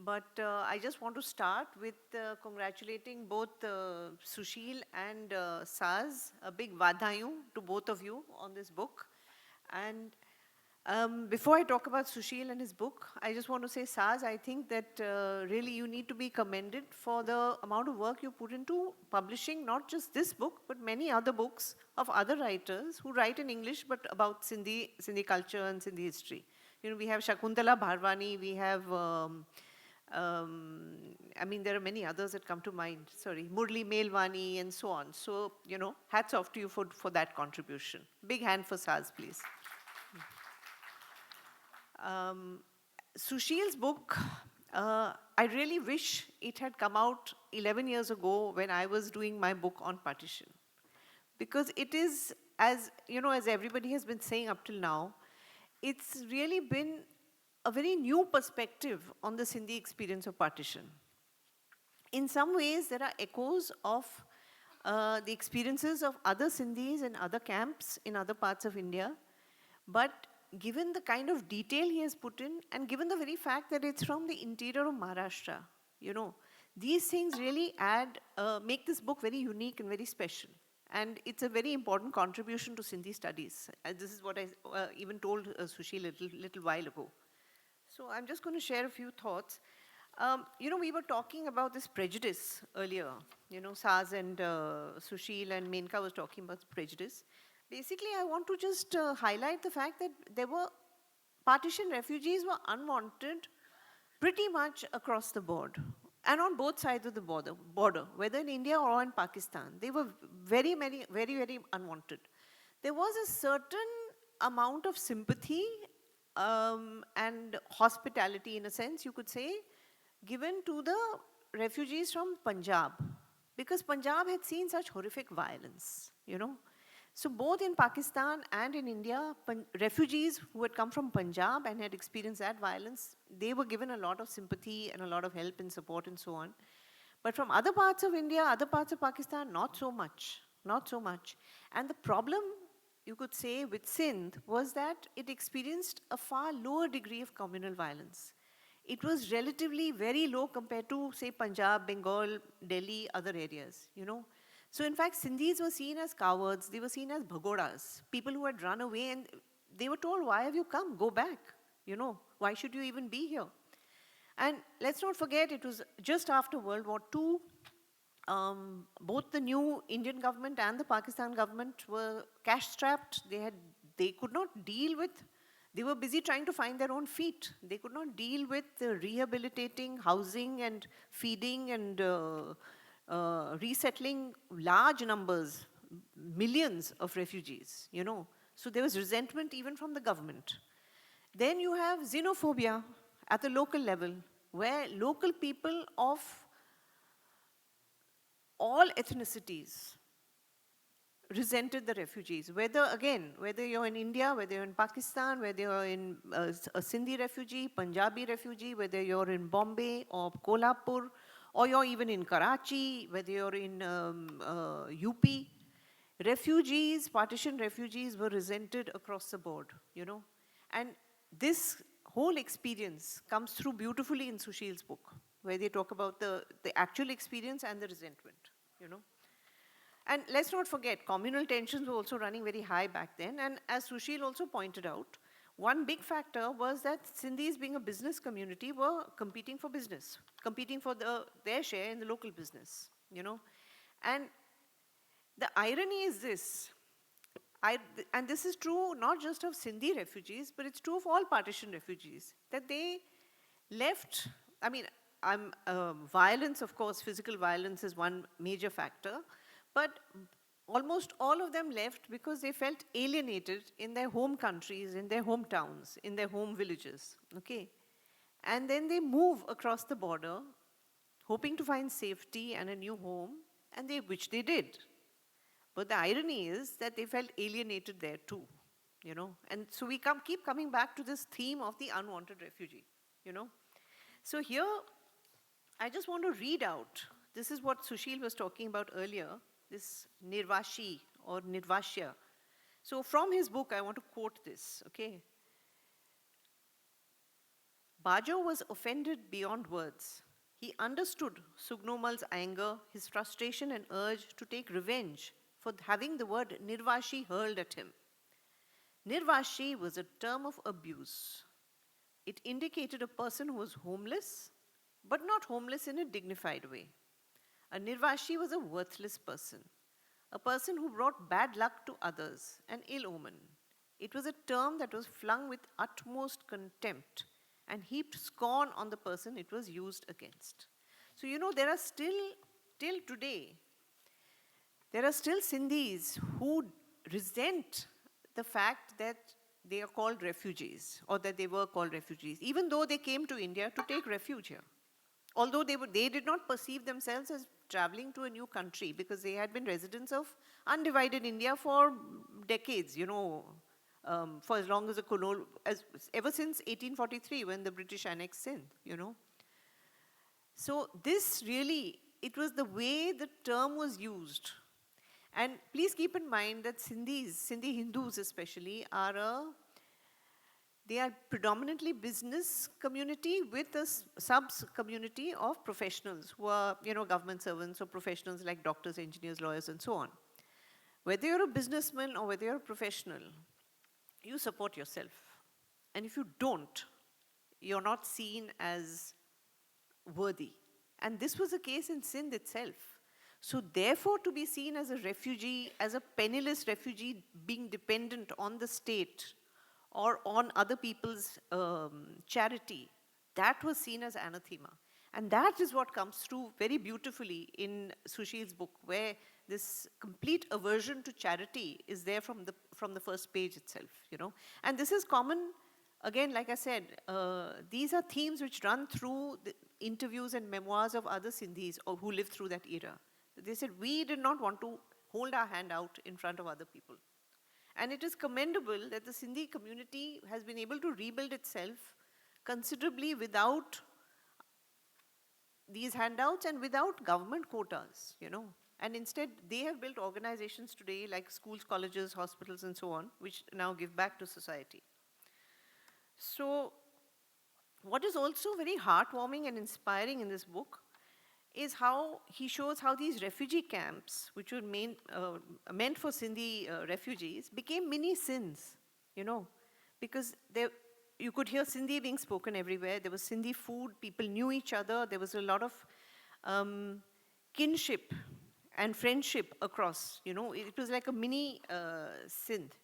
But I just want to start with congratulating both Sushil and Saz. A big vadhayu to both of you on this book. And before I talk about Sushil and his book, I just want to say, Saz, I think that really you need to be commended for the amount of work you put into publishing not just this book, but many other books of other writers who write in English, but about Sindhi culture and Sindhi history. You know, we have Shakuntala Bharwani, we have I mean, there are many others that come to mind, sorry, Murli Melwani and so on. So, you know, hats off to you for that contribution. Big hand for Saz, please. Sushil's book, I really wish it had come out 11 years ago when I was doing my book on partition. Because it is, as you know, as everybody has been saying up till now, it's really been a very new perspective on the Sindhi experience of partition. In some ways, there are echoes of the experiences of other Sindhis in other camps in other parts of India. But given the kind of detail he has put in, and given the very fact that it's from the interior of Maharashtra, you know, these things really make this book very unique and very special. And it's a very important contribution to Sindhi studies. And this is what I even told Sushil a little while ago. So I'm just going to share a few thoughts. You know, we were talking about this prejudice earlier. You know, Saz and Sushil and Menka was talking about prejudice. Basically, I want to just highlight the fact that partition refugees were unwanted pretty much across the board and on both sides of the border, whether in India or in Pakistan. They were very unwanted. There was a certain amount of sympathy and hospitality, in a sense, you could say, given to the refugees from Punjab, because Punjab had seen such horrific violence, you know. So both in Pakistan and in India, refugees who had come from Punjab and had experienced that violence, they were given a lot of sympathy and a lot of help and support and so on. But from other parts of India, other parts of Pakistan, not so much, not so much. And the problem, you could say, with Sindh was that it experienced a far lower degree of communal violence. It was relatively very low compared to, say, Punjab, Bengal, Delhi, other areas, you know. So in fact, Sindhis were seen as cowards, they were seen as bhagodas, people who had run away, and they were told, why have you come? Go back, you know, why should you even be here? And let's not forget, it was just after World War II, both the new Indian government and the Pakistan government were cash-strapped. They could not deal with, they were busy trying to find their own feet. They could not deal with rehabilitating, housing and feeding and resettling large numbers, millions of refugees, you know. So there was resentment even from the government. Then you have xenophobia at the local level, where local people of all ethnicities resented the refugees, whether you're in India, whether you're in Pakistan, whether you're in a Sindhi refugee, Punjabi refugee, whether you're in Bombay or Kolhapur, or you're even in Karachi, whether you're in UP, refugees, partition refugees were resented across the board, you know. And this whole experience comes through beautifully in Sushil's book, where they talk about the actual experience and the resentment, you know. And let's not forget, communal tensions were also running very high back then. And as Sushil also pointed out, one big factor was that Sindhis, being a business community, were competing for business, competing for their share in the local business, you know. And the irony is this, and this is true not just of Sindhi refugees, but it's true of all partition refugees, that they left, I mean, violence, of course, physical violence is one major factor, but almost all of them left because they felt alienated in their home countries, in their hometowns, in their home villages, okay? And then they move across the border, hoping to find safety and a new home, and which they did. But the irony is that they felt alienated there too, you know? And so we keep coming back to this theme of the unwanted refugee, you know? So here, I just want to read out, this is what Sushil was talking about earlier, this Nirvashi or Nirvashya. So from his book, I want to quote this, okay? Bajo was offended beyond words. He understood Sugnomal's anger, his frustration and urge to take revenge for having the word Nirvashi hurled at him. Nirvashi was a term of abuse. It indicated a person who was homeless, but not homeless in a dignified way. A Nirvashi was a worthless person, a person who brought bad luck to others, an ill omen. It was a term that was flung with utmost contempt and heaped scorn on the person it was used against. So, there are still, till today, there are still Sindhis who resent the fact that they are called refugees or that they were called refugees, even though they came to India to take refuge here. Although they did not perceive themselves as traveling to a new country because they had been residents of undivided India for decades, for as long as ever since 1843 when the British annexed Sindh. So this really, it was the way the term was used. And please keep in mind that Sindhi Hindus especially, they are predominantly business community with a sub-community of professionals who are, government servants or professionals like doctors, engineers, lawyers, and so on. Whether you're a businessman or whether you're a professional, you support yourself. And if you don't, you're not seen as worthy. And this was the case in Sindh itself. So therefore, to be seen as a refugee, as a penniless refugee being dependent on the state or on other people's charity, that was seen as anathema. And that is what comes through very beautifully in Sushil's book, where this complete aversion to charity is there from the first page itself, And this is common, again, like I said, these are themes which run through the interviews and memoirs of other Sindhis or who lived through that era. They said, we did not want to hold our hand out in front of other people. And it is commendable that the Sindhi community has been able to rebuild itself considerably without these handouts and without government quotas, And instead, they have built organizations today like schools, colleges, hospitals, and so on, which now give back to society. So, what is also very heartwarming and inspiring in this book is how he shows how these refugee camps, which were meant for Sindhi refugees, became mini Sindhs, because you could hear Sindhi being spoken everywhere. There was Sindhi food, people knew each other, there was a lot of kinship and friendship across, it was like a mini Sindh.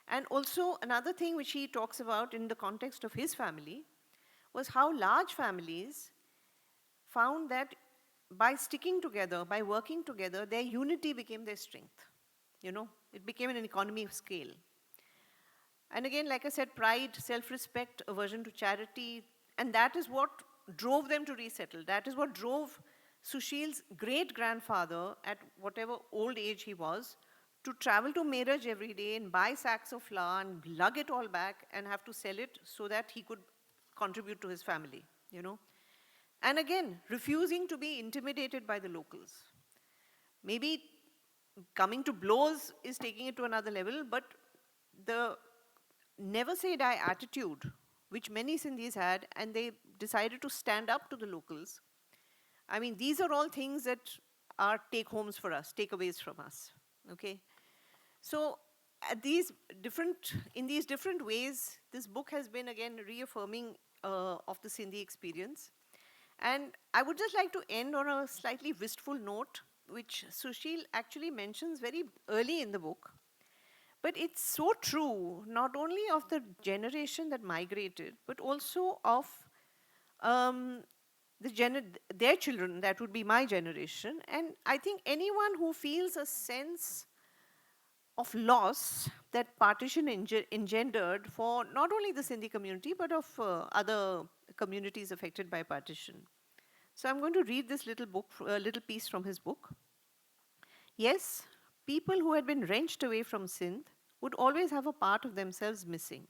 And also another thing which he talks about in the context of his family was how large families found that by sticking together, by working together, their unity became their strength. It became an economy of scale. And again, like I said, pride, self-respect, aversion to charity, and that is what drove them to resettle. That is what drove Sushil's great-grandfather, at whatever old age he was, to travel to Meerut every day and buy sacks of flour and lug it all back and have to sell it so that he could contribute to his family, And again, refusing to be intimidated by the locals. Maybe coming to blows is taking it to another level, but the never say die attitude, which many Sindhis had, and they decided to stand up to the locals. I mean, these are all things that are take-homes for us, takeaways from us, okay? So in these different ways, this book has been, again, reaffirming of the Sindhi experience. And I would just like to end on a slightly wistful note, which Sushil actually mentions very early in the book. But it's so true, not only of the generation that migrated, but also of their children, that would be my generation. And I think anyone who feels a sense of loss that partition engendered for not only the Sindhi community, but of other communities affected by partition. So I'm going to read this little piece from his book. Yes, people who had been wrenched away from Sindh would always have a part of themselves missing.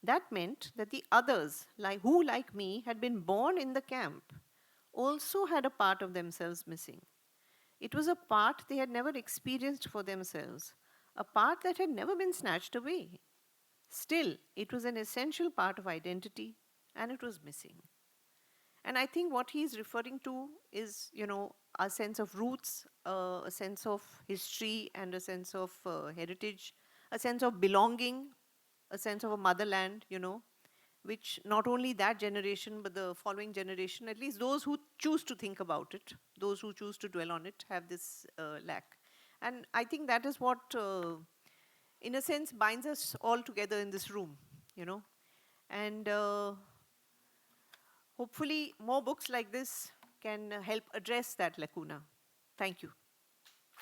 That meant that the others, who like me had been born in the camp, also had a part of themselves missing. It was a part they had never experienced for themselves, a part that had never been snatched away. Still, it was an essential part of identity, and it was missing. And I think what he's referring to is, a sense of roots, a sense of history, and a sense of heritage, a sense of belonging, a sense of a motherland, which not only that generation, but the following generation, at least those who choose to think about it, those who choose to dwell on it, have this lack. And I think that is what, in a sense, binds us all together in this room, you know. And hopefully, more books like this can help address that lacuna. Thank you.